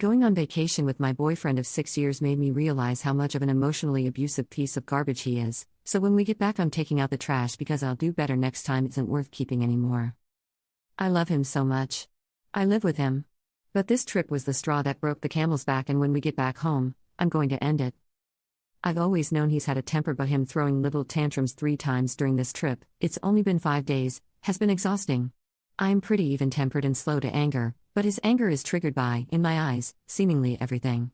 Going on vacation with my boyfriend of 6 years made me realize how much of an emotionally abusive piece of garbage he is, so when we get back, I'm taking out the trash because I'll do better next time isn't worth keeping anymore. I love him so much. I live with him. But this trip was the straw that broke the camel's back, and when we get back home, I'm going to end it. I've always known he's had a temper, but him throwing little tantrums 3 times during this trip, it's only been 5 days, has been exhausting. I'm pretty even-tempered and slow to anger, but his anger is triggered by, in my eyes, seemingly everything.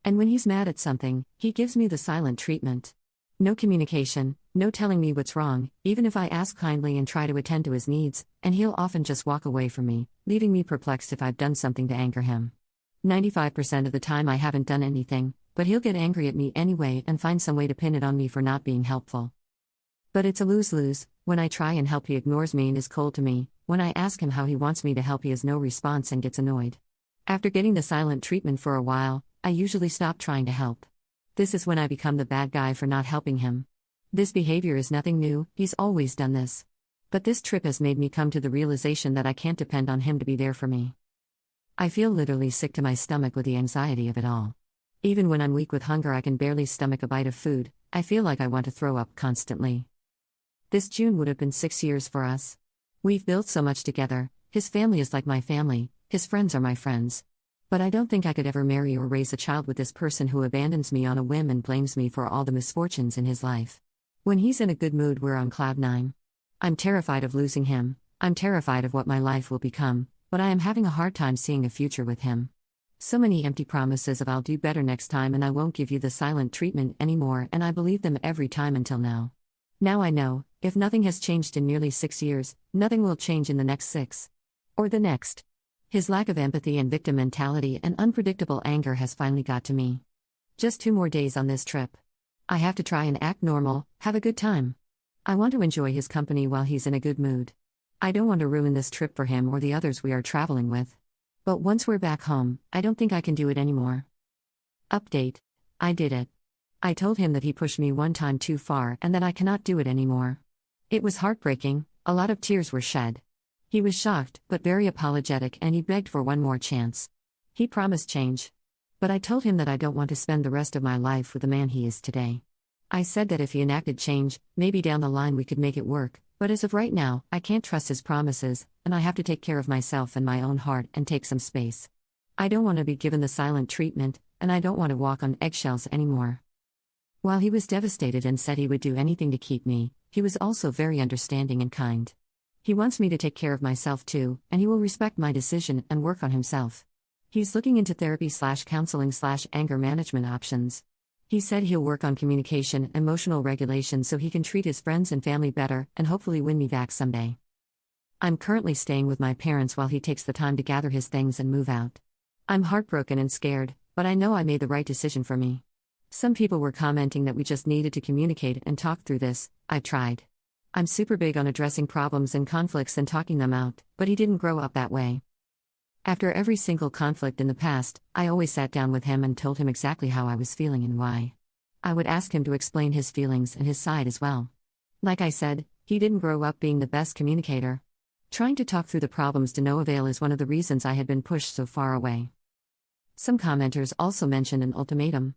And when he's mad at something, he gives me the silent treatment. No communication, no telling me what's wrong, even if I ask kindly and try to attend to his needs, and he'll often just walk away from me, leaving me perplexed if I've done something to anger him. 95% of the time I haven't done anything, but he'll get angry at me anyway and find some way to pin it on me for not being helpful. But it's a lose-lose. When I try and help, he ignores me and is cold to me. When I ask him how he wants me to help, he has no response and gets annoyed. After getting the silent treatment for a while, I usually stop trying to help. This is when I become the bad guy for not helping him. This behavior is nothing new, he's always done this. But this trip has made me come to the realization that I can't depend on him to be there for me. I feel literally sick to my stomach with the anxiety of it all. Even when I'm weak with hunger, I can barely stomach a bite of food. I feel like I want to throw up constantly. This June would have been 6 years for us. We've built so much together. His family is like my family, his friends are my friends. But I don't think I could ever marry or raise a child with this person who abandons me on a whim and blames me for all the misfortunes in his life. When he's in a good mood, we're on cloud 9. I'm terrified of losing him. I'm terrified of what my life will become, but I am having a hard time seeing a future with him. So many empty promises of I'll do better next time and I won't give you the silent treatment anymore, and I believe them every time until now. Now I know, if nothing has changed in nearly 6 years, nothing will change in the next 6. Or the next. His lack of empathy and victim mentality and unpredictable anger has finally got to me. Just 2 more days on this trip. I have to try and act normal, have a good time. I want to enjoy his company while he's in a good mood. I don't want to ruin this trip for him or the others we are traveling with. But once we're back home, I don't think I can do it anymore. Update. I did it. I told him that he pushed me 1 time too far and that I cannot do it anymore. It was heartbreaking, a lot of tears were shed. He was shocked, but very apologetic, and he begged for 1 more chance. He promised change. But I told him that I don't want to spend the rest of my life with the man he is today. I said that if he enacted change, maybe down the line we could make it work, but as of right now, I can't trust his promises, and I have to take care of myself and my own heart and take some space. I don't want to be given the silent treatment, and I don't want to walk on eggshells anymore. While he was devastated and said he would do anything to keep me, he was also very understanding and kind. He wants me to take care of myself too, and he will respect my decision and work on himself. He's looking into therapy/counseling/anger management options. He said he'll work on communication, emotional regulation so he can treat his friends and family better and hopefully win me back someday. I'm currently staying with my parents while he takes the time to gather his things and move out. I'm heartbroken and scared, but I know I made the right decision for me. Some people were commenting that we just needed to communicate and talk through this. I've tried. I'm super big on addressing problems and conflicts and talking them out, but he didn't grow up that way. After every single conflict in the past, I always sat down with him and told him exactly how I was feeling and why. I would ask him to explain his feelings and his side as well. Like I said, he didn't grow up being the best communicator. Trying to talk through the problems to no avail is one of the reasons I had been pushed so far away. Some commenters also mentioned an ultimatum.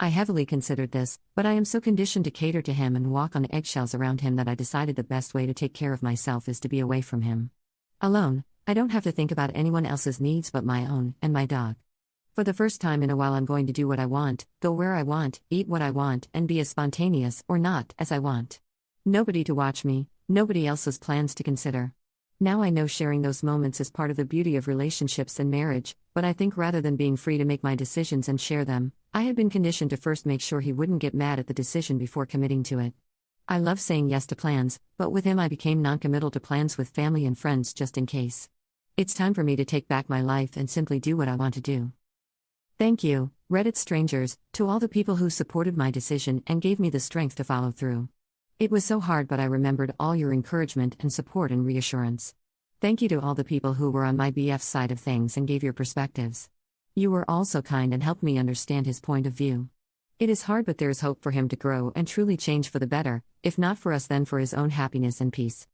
I heavily considered this, but I am so conditioned to cater to him and walk on eggshells around him that I decided the best way to take care of myself is to be away from him. Alone, I don't have to think about anyone else's needs but my own and my dog. For the first time in a while, I'm going to do what I want, go where I want, eat what I want, and be as spontaneous or not as I want. Nobody to watch me, nobody else's plans to consider. Now I know sharing those moments is part of the beauty of relationships and marriage, but I think rather than being free to make my decisions and share them, I had been conditioned to first make sure he wouldn't get mad at the decision before committing to it. I love saying yes to plans, but with him I became non-committal to plans with family and friends just in case. It's time for me to take back my life and simply do what I want to do. Thank you, Reddit strangers, to all the people who supported my decision and gave me the strength to follow through. It was so hard, but I remembered all your encouragement and support and reassurance. Thank you to all the people who were on my BF's side of things and gave your perspectives. You were all so kind and helped me understand his point of view. It is hard, but there is hope for him to grow and truly change for the better, if not for us then for his own happiness and peace.